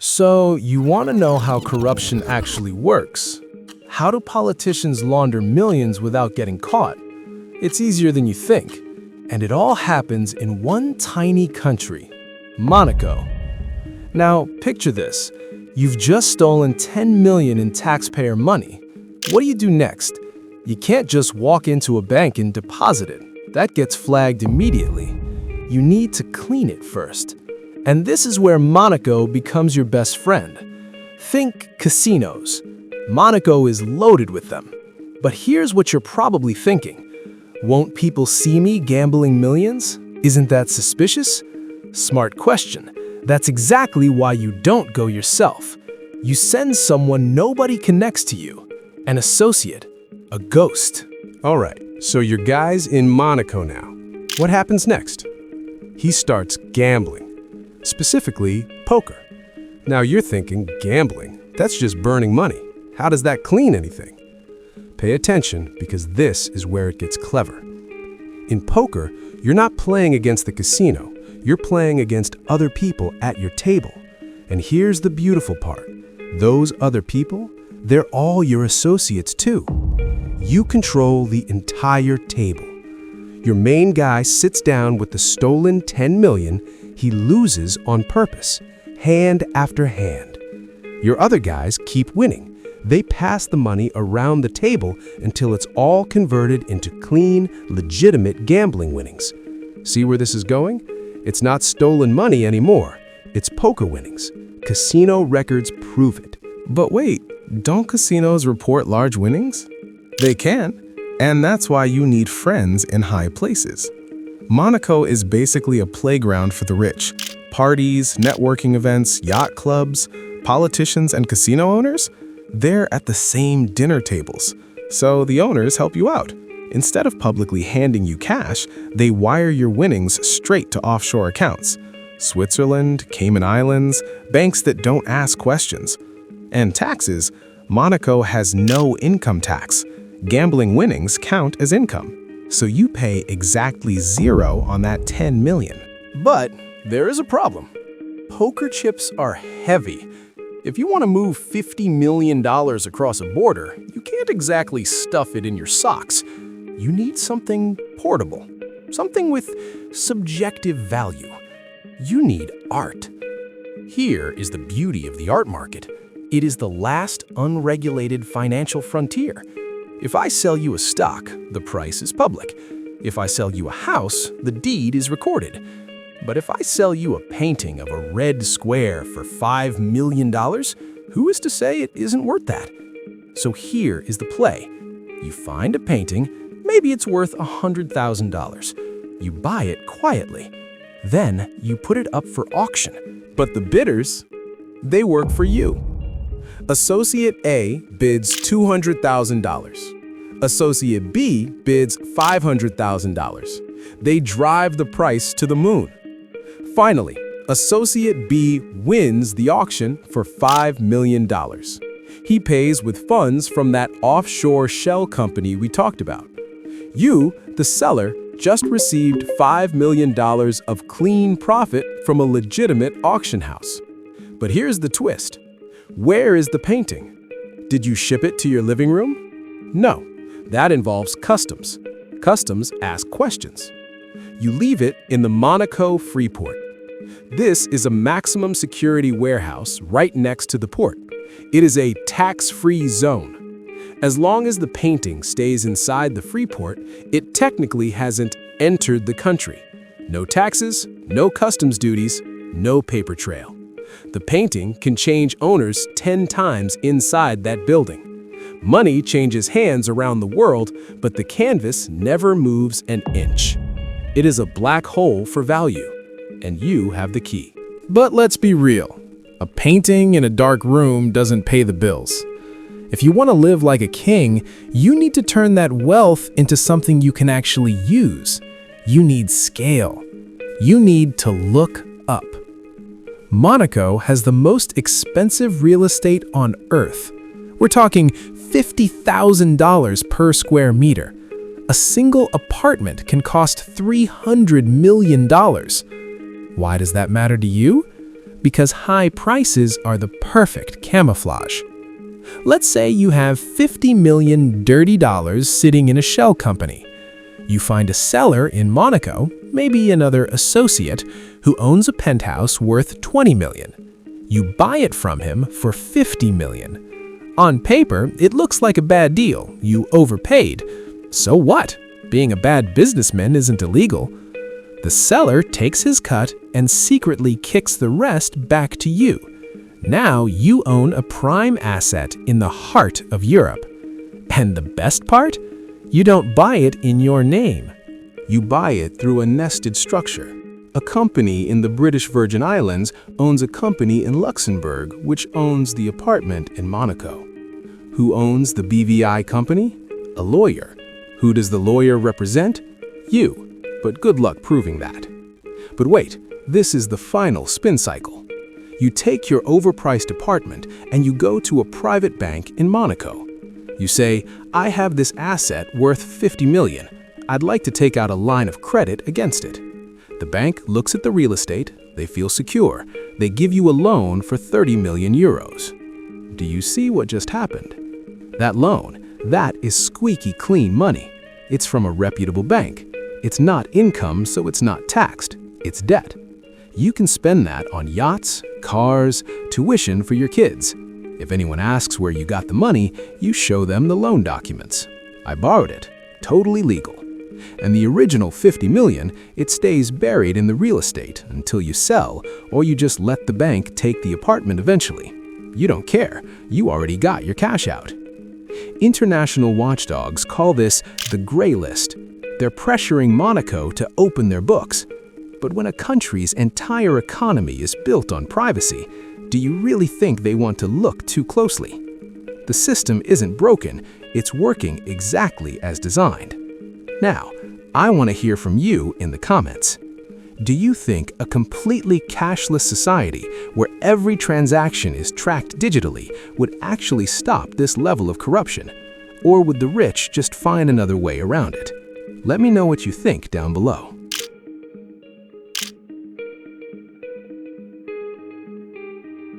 So, you want to know how corruption actually works? How do politicians launder millions without getting caught? It's easier than you think. And it all happens in one tiny country, Monaco. Now, picture this. You've just stolen 10 million in taxpayer money. What do you do next? You can't just walk into a bank and deposit it. That gets flagged immediately. You need to clean it first. And this is where Monaco becomes your best friend. Think casinos. Monaco is loaded with them. But here's what you're probably thinking. Won't people see me gambling millions? Isn't that suspicious? Smart question. That's exactly why you don't go yourself. You send someone nobody connects to you. An associate. A ghost. All right, so your guy's in Monaco now. What happens next? He starts gambling. Specifically, poker. Now you're thinking, gambling? That's just burning money. How does that clean anything? Pay attention, because this is where it gets clever. In poker, you're not playing against the casino. You're playing against other people at your table. And here's the beautiful part. Those other people, they're all your associates too. You control the entire table. Your main guy sits down with the stolen 10 million he loses on purpose, hand after hand. Your other guys keep winning. They pass the money around the table until it's all converted into clean, legitimate gambling winnings. See where this is going? It's not stolen money anymore. It's poker winnings. Casino records prove it. But wait, don't casinos report large winnings? They can, and that's why you need friends in high places. Monaco is basically a playground for the rich. Parties, networking events, yacht clubs, politicians, and casino owners, they're at the same dinner tables. So the owners help you out. Instead of publicly handing you cash, they wire your winnings straight to offshore accounts. Switzerland, Cayman Islands, banks that don't ask questions. And taxes, Monaco has no income tax. Gambling winnings count as income. So you pay exactly 0 on that 10 million. But there is a problem. Poker chips are heavy. If you want to move $50 million across a border, you can't exactly stuff it in your socks. You need something portable, something with subjective value. You need art. Here is the beauty of the art market. It is the last unregulated financial frontier. If I sell you a stock, the price is public. If I sell you a house, the deed is recorded. But if I sell you a painting of a red square for $5 million, who is to say it isn't worth that? So here is the play. You find a painting, maybe it's worth $100,000. You buy it quietly. Then you put it up for auction. But the bidders, they work for you. Associate A bids $200,000. Associate B bids $500,000. They drive the price to the moon. Finally, Associate B wins the auction for $5 million. He pays with funds from that offshore shell company we talked about. You, the seller, just received $5 million of clean profit from a legitimate auction house. But here's the twist. Where is the painting? Did you ship it to your living room? No, that involves customs. Customs ask questions. You leave it in the Monaco Freeport. This is a maximum security warehouse right next to the port. It is a tax-free zone. As long as the painting stays inside the Freeport, it technically hasn't entered the country. No taxes, no customs duties, no paper trail. The painting can change owners 10 times inside that building. Money changes hands around the world, but the canvas never moves an inch. It is a black hole for value, and you have the key. But let's be real. A painting in a dark room doesn't pay the bills. If you want to live like a king, you need to turn that wealth into something you can actually use. You need scale. You need to look up. Monaco has the most expensive real estate on Earth. We're talking $50,000 per square meter. A single apartment can cost $300 million. Why does that matter to you? because high prices are the perfect camouflage. Let's say you have $50 million dirty dollars sitting in a shell company. You find a seller in Monaco, maybe another associate, who owns a penthouse worth $20 million. You buy it from him for $50 million. On paper, it looks like a bad deal. You overpaid. So what? Being a bad businessman isn't illegal. The seller takes his cut and secretly kicks the rest back to you. Now you own a prime asset in the heart of Europe. And the best part? You don't buy it in your name. You buy it through a nested structure. A company in the British Virgin Islands owns a company in Luxembourg which owns the apartment in Monaco. Who owns the BVI company? A lawyer. Who does the lawyer represent? You. But good luck proving that. But wait, this is the final spin cycle. You take your overpriced apartment and you go to a private bank in Monaco. You say, I have this asset worth $50 million. I'd like to take out a line of credit against it. The bank looks at the real estate, they feel secure. They give you a loan for 30 million euros. Do you see what just happened? That loan, that is squeaky clean money. It's from a reputable bank. It's not income, so it's not taxed. It's debt. You can spend that on yachts, cars, tuition for your kids. If anyone asks where you got the money, you show them the loan documents. I borrowed it. Totally legal. And the original 50 million, it stays buried in the real estate until you sell, or you just let the bank take the apartment eventually. You don't care. You already got your cash out. International watchdogs call this the gray list. They're pressuring Monaco to open their books. But when a country's entire economy is built on privacy, do you really think they want to look too closely? The system isn't broken, it's working exactly as designed. Now, I want to hear from you in the comments. Do you think a completely cashless society where every transaction is tracked digitally would actually stop this level of corruption? Or would the rich just find another way around it? Let me know what you think down below.